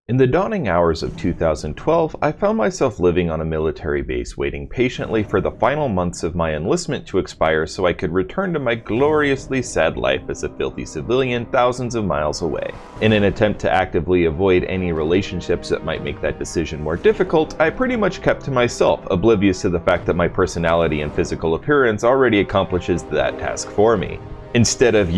In the dawning hours of 2012, I found myself living on a military base waiting patiently for the final months of my enlistment to expire so I could return to my gloriously sad life as a filthy civilian thousands of miles away. In an attempt to actively avoid any relationships that might make that decision more difficult, I pretty much kept to myself, oblivious to the fact that my personality and physical appearance already accomplishes that task for me. Instead of,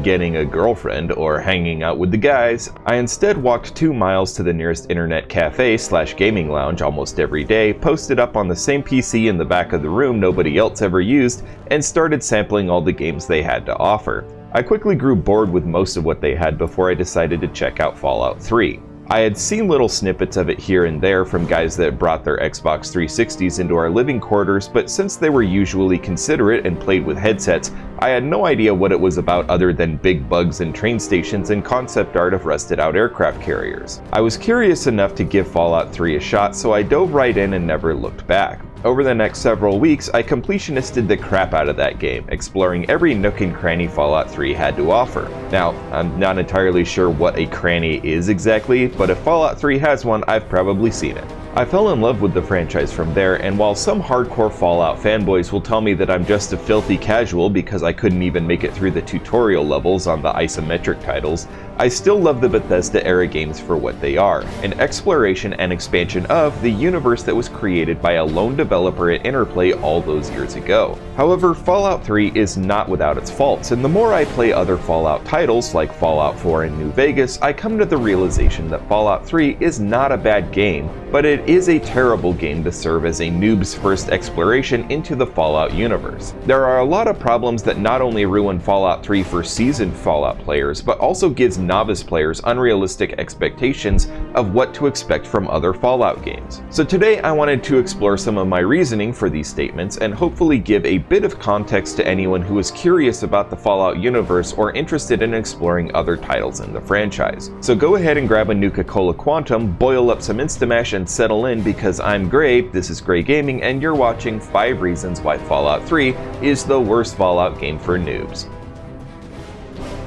getting a girlfriend or hanging out with the guys, I instead walked 2 miles to the nearest internet cafe/gaming lounge almost every day, posted up on the same PC in the back of the room nobody else ever used, and started sampling all the games they had to offer. I quickly grew bored with most of what they had before I decided to check out Fallout 3. I had seen little snippets of it here and there from guys that brought their Xbox 360s into our living quarters, but since they were usually considerate and played with headsets, I had no idea what it was about other than big bugs and train stations and concept art of rusted out aircraft carriers. I was curious enough to give Fallout 3 a shot, so I dove right in and never looked back. Over the next several weeks, I completionisted the crap out of that game, exploring every nook and cranny Fallout 3 had to offer. Now, I'm not entirely sure what a cranny is exactly, but if Fallout 3 has one, I've probably seen it. I fell in love with the franchise from there, and while some hardcore Fallout fanboys will tell me that I'm just a filthy casual because I couldn't even make it through the tutorial levels on the isometric titles, I still love the Bethesda-era games for what they are, an exploration and expansion of the universe that was created by a lone developer at Interplay all those years ago. However, Fallout 3 is not without its faults, and the more I play other Fallout titles like Fallout 4 and New Vegas, I come to the realization that Fallout 3 is not a bad game, but it is a terrible game to serve as a noob's first exploration into the Fallout universe. There are a lot of problems that not only ruin Fallout 3 for seasoned Fallout players, but also gives novice players unrealistic expectations of what to expect from other Fallout games. So today I wanted to explore some of my reasoning for these statements and hopefully give a bit of context to anyone who is curious about the Fallout universe or interested in exploring other titles in the franchise. So go ahead and grab a Nuka-Cola Quantum, boil up some Instamash, and settle in because I'm Gray, this is Gray Gaming, and you're watching 5 reasons why Fallout 3 is the worst Fallout game for noobs.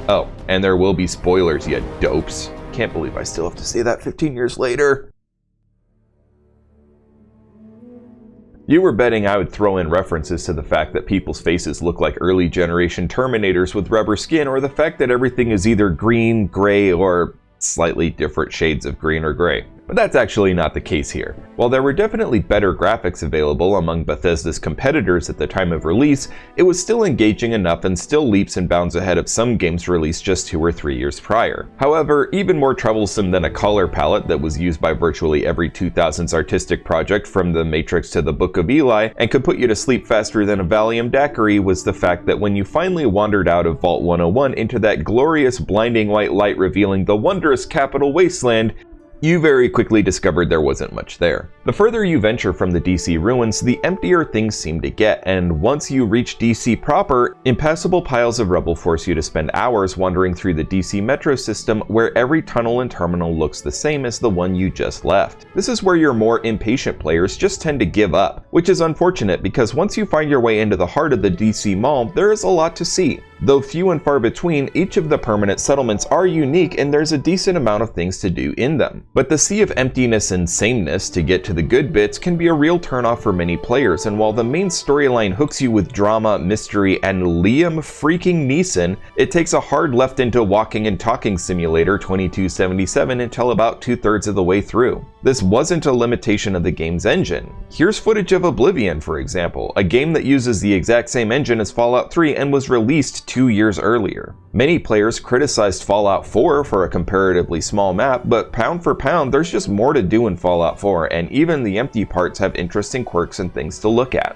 Oh, and there will be spoilers, you dopes. Can't believe I still have to say that 15 years later. You were betting I would throw in references to the fact that people's faces look like early generation Terminators with rubber skin, or the fact that everything is either green, gray, or slightly different shades of green or gray. But that's actually not the case here. While there were definitely better graphics available among Bethesda's competitors at the time of release, it was still engaging enough and still leaps and bounds ahead of some games released just 2 or 3 years prior. However, even more troublesome than a color palette that was used by virtually every 2000s artistic project from The Matrix to the Book of Eli and could put you to sleep faster than a Valium daiquiri was the fact that when you finally wandered out of Vault 101 into that glorious blinding white light revealing the wondrous Capital Wasteland, you very quickly discovered there wasn't much there. The further you venture from the DC ruins, the emptier things seem to get, and once you reach DC proper, impassable piles of rubble force you to spend hours wandering through the DC metro system where every tunnel and terminal looks the same as the one you just left. This is where your more impatient players just tend to give up, which is unfortunate because once you find your way into the heart of the DC Mall, there is a lot to see. Though few and far between, each of the permanent settlements are unique and there's a decent amount of things to do in them. But the sea of emptiness and sameness to get to the good bits can be a real turnoff for many players, and while the main storyline hooks you with drama, mystery, and Liam freaking Neeson, it takes a hard left into Walking and Talking Simulator 2277 until about 2/3 of the way through. This wasn't a limitation of the game's engine. Here's footage of Oblivion, for example, a game that uses the exact same engine as Fallout 3 and was released 2 years earlier. Many players criticized Fallout 4 for a comparatively small map, but pound for pound, there's just more to do in Fallout 4, and even the empty parts have interesting quirks and things to look at.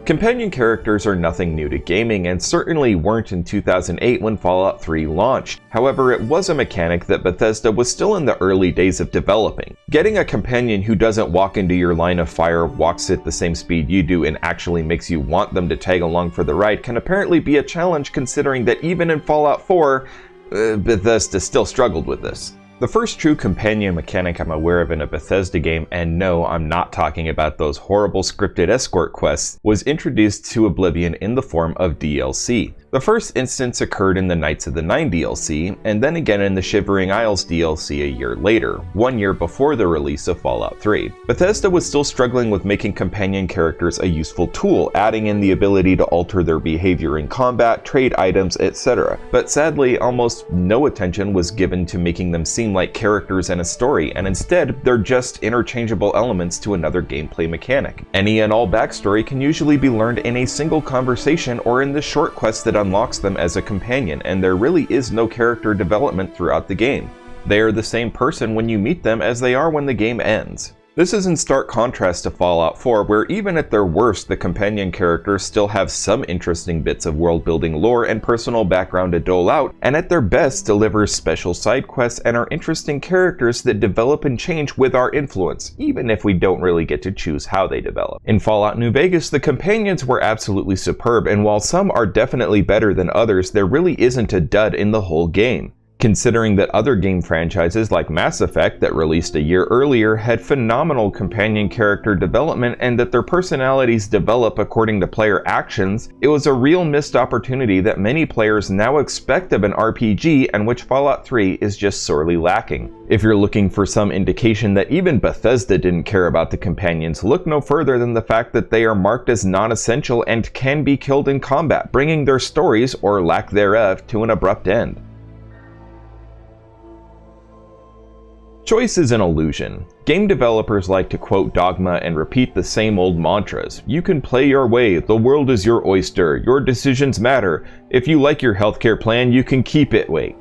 Companion characters are nothing new to gaming, and certainly weren't in 2008 when Fallout 3 launched. However, it was a mechanic that Bethesda was still in the early days of developing. Getting a companion who doesn't walk into your line of fire, walks at the same speed you do, and actually makes you want them to tag along for the ride can apparently be a challenge, considering that even in Fallout 4, Bethesda still struggled with this. The first true companion mechanic I'm aware of in a Bethesda game, and no, I'm not talking about those horrible scripted escort quests, was introduced to Oblivion in the form of DLC. The first instance occurred in the Knights of the Nine DLC, and then again in the Shivering Isles DLC a year later, 1 year before the release of Fallout 3. Bethesda was still struggling with making companion characters a useful tool, adding in the ability to alter their behavior in combat, trade items, etc. But sadly, almost no attention was given to making them seem like characters in a story, and instead, they're just interchangeable elements to another gameplay mechanic. Any and all backstory can usually be learned in a single conversation or in the short quest that unlocks them as a companion, and there really is no character development throughout the game. They are the same person when you meet them as they are when the game ends. This is in stark contrast to Fallout 4, where even at their worst, the companion characters still have some interesting bits of world-building lore and personal background to dole out, and at their best delivers special side quests and are interesting characters that develop and change with our influence, even if we don't really get to choose how they develop. In Fallout New Vegas, the companions were absolutely superb, and while some are definitely better than others, there really isn't a dud in the whole game. Considering that other game franchises like Mass Effect that released a year earlier had phenomenal companion character development and that their personalities develop according to player actions, it was a real missed opportunity that many players now expect of an RPG and which Fallout 3 is just sorely lacking. If you're looking for some indication that even Bethesda didn't care about the companions, look no further than the fact that they are marked as non-essential and can be killed in combat, bringing their stories, or lack thereof, to an abrupt end. Choice is an illusion. Game developers like to quote dogma and repeat the same old mantras. You can play your way, the world is your oyster, your decisions matter. If you like your healthcare plan, you can keep it. Wait,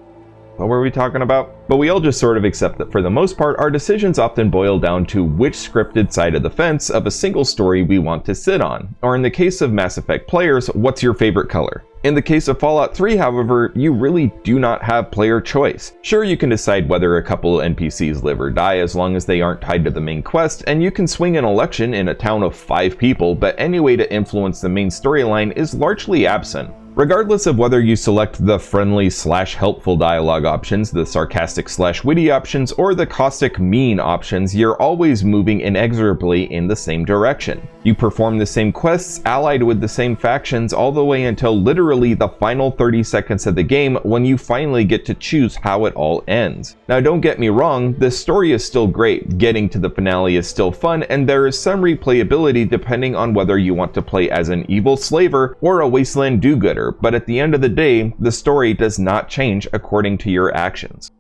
what were we talking about? But we all just sort of accept that for the most part, our decisions often boil down to which scripted side of the fence of a single story we want to sit on. Or in the case of Mass Effect players, what's your favorite color? In the case of Fallout 3, however, you really do not have player choice. Sure, you can decide whether a couple NPCs live or die as long as they aren't tied to the main quest, and you can swing an election in a town of 5 people, but any way to influence the main storyline is largely absent. Regardless of whether you select the friendly/helpful dialogue options, the sarcastic/witty options, or the caustic mean options, you're always moving inexorably in the same direction. You perform the same quests, allied with the same factions, all the way until literally the final 30 seconds of the game when you finally get to choose how it all ends. Now don't get me wrong, the story is still great, getting to the finale is still fun, and there is some replayability depending on whether you want to play as an evil slaver or a wasteland do-gooder. But at the end of the day, the story does not change according to your actions.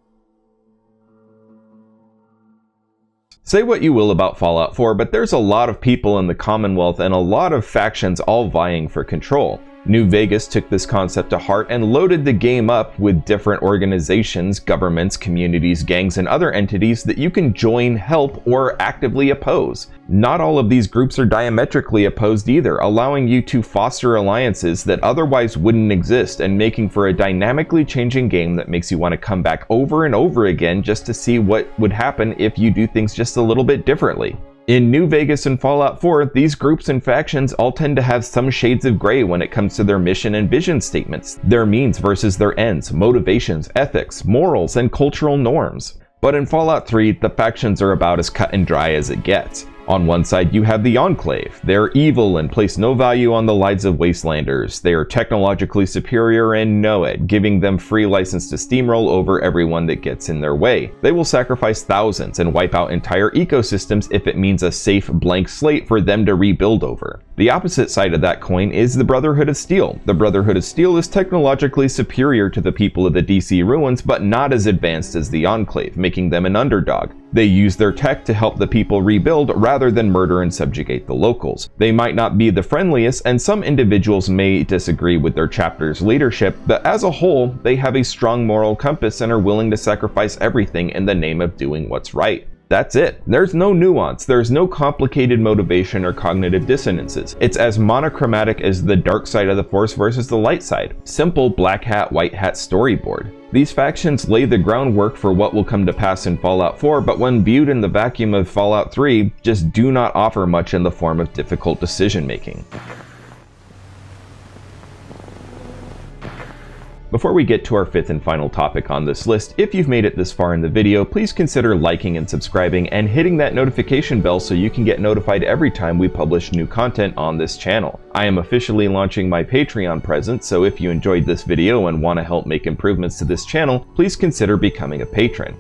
Say what you will about Fallout 4, but there's a lot of people in the Commonwealth and a lot of factions all vying for control. New Vegas took this concept to heart and loaded the game up with different organizations, governments, communities, gangs, and other entities that you can join, help, or actively oppose. Not all of these groups are diametrically opposed either, allowing you to foster alliances that otherwise wouldn't exist and making for a dynamically changing game that makes you want to come back over and over again just to see what would happen if you do things just a little bit differently. In New Vegas and Fallout 4, these groups and factions all tend to have some shades of gray when it comes to their mission and vision statements, their means versus their ends, motivations, ethics, morals, and cultural norms. But in Fallout 3, the factions are about as cut and dry as it gets. On one side, you have the Enclave. They're evil and place no value on the lives of Wastelanders. They are technologically superior and know it, giving them free license to steamroll over everyone that gets in their way. They will sacrifice thousands and wipe out entire ecosystems if it means a safe blank slate for them to rebuild over. The opposite side of that coin is the Brotherhood of Steel. The Brotherhood of Steel is technologically superior to the people of the DC ruins, but not as advanced as the Enclave, making them an underdog. They use their tech to help the people rebuild rather than murder and subjugate the locals. They might not be the friendliest, and some individuals may disagree with their chapter's leadership, but as a whole, they have a strong moral compass and are willing to sacrifice everything in the name of doing what's right. That's it. There's no nuance, there's no complicated motivation or cognitive dissonances. It's as monochromatic as the dark side of the Force versus the light side. Simple black hat, white hat storyboard. These factions lay the groundwork for what will come to pass in Fallout 4, but when viewed in the vacuum of Fallout 3, just do not offer much in the form of difficult decision making. Before we get to our fifth and final topic on this list, if you've made it this far in the video, please consider liking and subscribing and hitting that notification bell so you can get notified every time we publish new content on this channel. I am officially launching my Patreon presence, so if you enjoyed this video and want to help make improvements to this channel, please consider becoming a patron.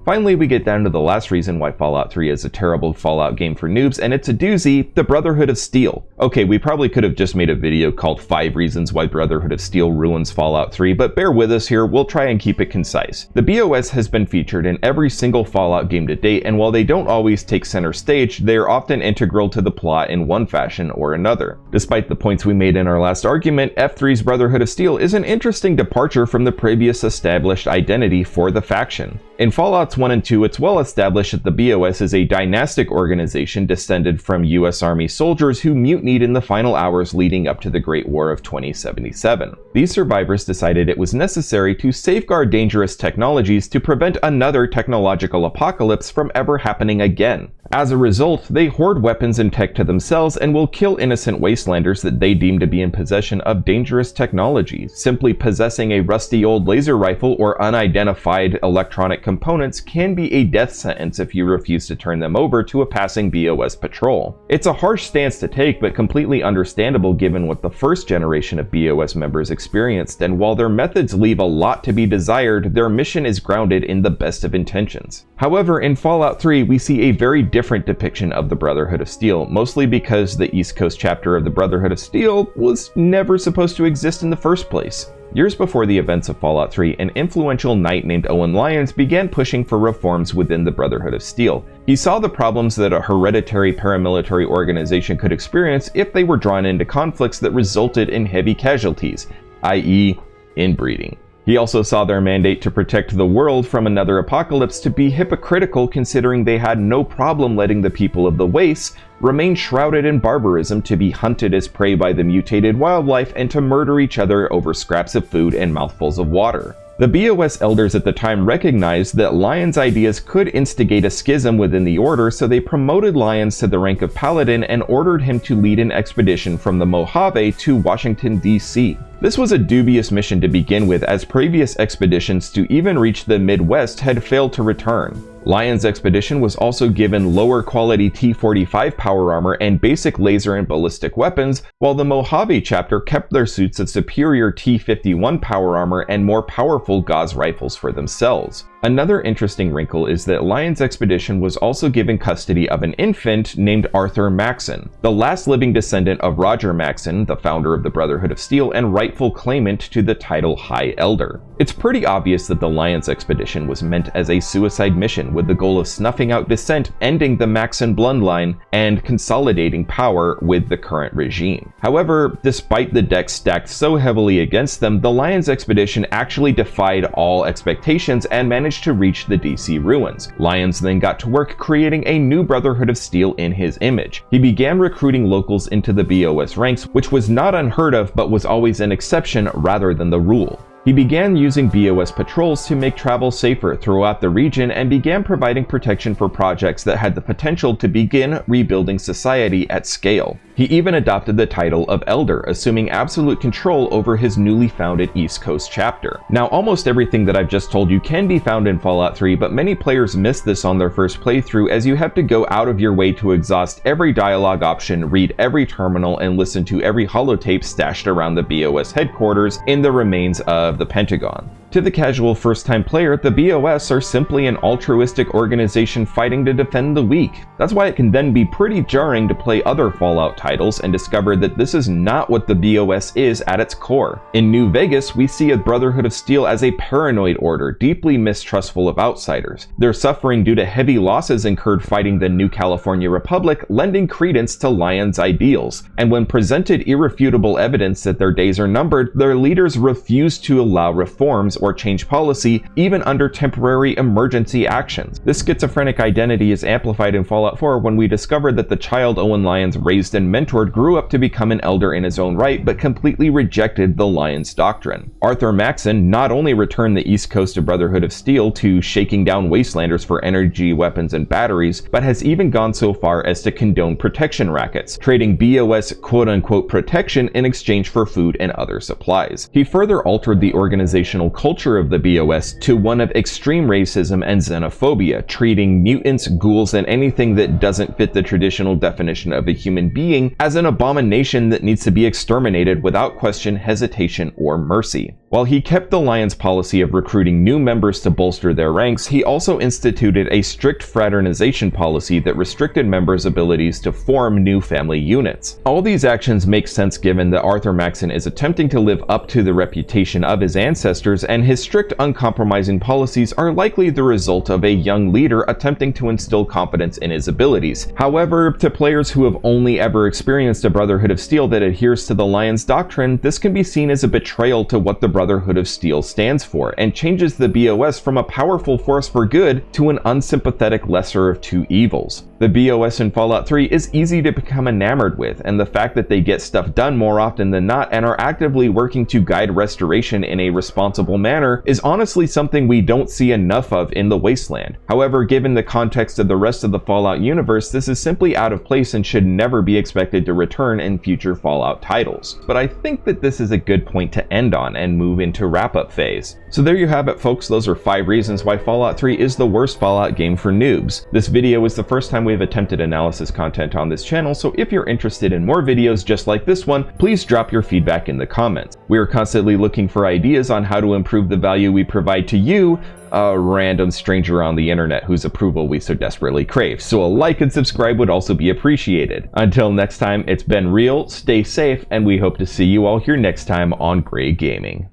Finally, we get down to the last reason why Fallout 3 is a terrible Fallout game for noobs, and it's a doozy: the Brotherhood of Steel. Okay, we probably could have just made a video called 5 reasons why Brotherhood of Steel ruins Fallout 3, but bear with us here, we'll try and keep it concise. The BOS has been featured in every single Fallout game to date, and while they don't always take center stage, they are often integral to the plot in one fashion or another. Despite the points we made in our last argument, F3's Brotherhood of Steel is an interesting departure from the previous established identity for the faction. In Fallouts 1 and 2, it's well established that the BOS is a dynastic organization descended from US Army soldiers who mutinied in the final hours leading up to the Great War of 2077. These survivors decided it was necessary to safeguard dangerous technologies to prevent another technological apocalypse from ever happening again. As a result, they hoard weapons and tech to themselves and will kill innocent wastelanders that they deem to be in possession of dangerous technology. Simply possessing a rusty old laser rifle or unidentified electronic components can be a death sentence if you refuse to turn them over to a passing BOS patrol. It's a harsh stance to take, but completely understandable given what the first generation of BOS members experienced, and while their methods leave a lot to be desired, their mission is grounded in the best of intentions. However, in Fallout 3, we see a very different depiction of the Brotherhood of Steel, mostly because the East Coast chapter of the Brotherhood of Steel was never supposed to exist in the first place. Years before the events of Fallout 3, an influential knight named Owen Lyons began pushing for reforms within the Brotherhood of Steel. He saw the problems that a hereditary paramilitary organization could experience if they were drawn into conflicts that resulted in heavy casualties, i.e., inbreeding. He also saw their mandate to protect the world from another apocalypse to be hypocritical, considering they had no problem letting the people of the Wastes remain shrouded in barbarism to be hunted as prey by the mutated wildlife and to murder each other over scraps of food and mouthfuls of water. The BOS elders at the time recognized that Lyons' ideas could instigate a schism within the Order, so they promoted Lyons to the rank of Paladin and ordered him to lead an expedition from the Mojave to Washington, D.C. This was a dubious mission to begin with, as previous expeditions to even reach the Midwest had failed to return. Lyons' expedition was also given lower quality T-45 power armor and basic laser and ballistic weapons, while the Mojave chapter kept their suits of superior T-51 power armor and more powerful Gauss rifles for themselves. Another interesting wrinkle is that Lyons' expedition was also given custody of an infant named Arthur Maxon, the last living descendant of Roger Maxon, the founder of the Brotherhood of Steel and rightful claimant to the title High Elder. It's pretty obvious that the Lyons expedition was meant as a suicide mission with the goal of snuffing out dissent, ending the Maxon bloodline, and consolidating power with the current regime. However, despite the deck stacked so heavily against them, the Lyons expedition actually defied all expectations and managed to reach the DC ruins. Lyons then got to work creating a new Brotherhood of Steel in his image. He began recruiting locals into the BOS ranks, which was not unheard of but was always an exception rather than the rule. He began using BOS patrols to make travel safer throughout the region and began providing protection for projects that had the potential to begin rebuilding society at scale. He even adopted the title of Elder, assuming absolute control over his newly founded East Coast chapter. Now, almost everything that I've just told you can be found in Fallout 3, but many players miss this on their first playthrough, as you have to go out of your way to exhaust every dialogue option, read every terminal, and listen to every holotape stashed around the BOS headquarters in the remains of the Pentagon. To the casual first-time player, the BOS are simply an altruistic organization fighting to defend the weak. That's why it can then be pretty jarring to play other Fallout titles and discover that this is not what the BOS is at its core. In New Vegas, we see a Brotherhood of Steel as a paranoid order, deeply mistrustful of outsiders. They're suffering due to heavy losses incurred fighting the New California Republic, lending credence to Lyons' ideals. And when presented irrefutable evidence that their days are numbered, their leaders refuse to allow reforms or change policy, even under temporary emergency actions. This schizophrenic identity is amplified in Fallout 4 when we discover that the child Owen Lyons raised and mentored grew up to become an elder in his own right, but completely rejected the Lyons doctrine. Arthur Maxson not only returned the east coast of Brotherhood of Steel to shaking down wastelanders for energy, weapons, and batteries, but has even gone so far as to condone protection rackets, trading BOS quote-unquote protection in exchange for food and other supplies. He further altered the organizational culture of the BOS to one of extreme racism and xenophobia, treating mutants, ghouls, and anything that doesn't fit the traditional definition of a human being as an abomination that needs to be exterminated without question, hesitation, or mercy. While he kept the Lyons policy of recruiting new members to bolster their ranks, he also instituted a strict fraternization policy that restricted members' abilities to form new family units. All these actions make sense given that Arthur Maxson is attempting to live up to the reputation of his ancestors, and his strict, uncompromising policies are likely the result of a young leader attempting to instill confidence in his abilities. However, to players who have only ever experienced a Brotherhood of Steel that adheres to the Lyons doctrine, this can be seen as a betrayal to what the Brotherhood of Steel stands for, and changes the BOS from a powerful force for good to an unsympathetic lesser of two evils. The BOS in Fallout 3 is easy to become enamored with, and the fact that they get stuff done more often than not and are actively working to guide restoration in a responsible manner is honestly something we don't see enough of in the Wasteland. However, given the context of the rest of the Fallout universe, this is simply out of place and should never be expected to return in future Fallout titles. But I think that this is a good point to end on and move into wrap-up phase. So there you have it, folks. Those are 5 reasons why Fallout 3 is the worst Fallout game for noobs. This video is the first time we've attempted analysis content on this channel, so if you're interested in more videos just like this one, please drop your feedback in the comments. We are constantly looking for ideas on how to improve the value we provide to you, a random stranger on the internet whose approval we so desperately crave. So a like and subscribe would also be appreciated. Until next time, it's been real, stay safe, and we hope to see you all here next time on Gray Gaming.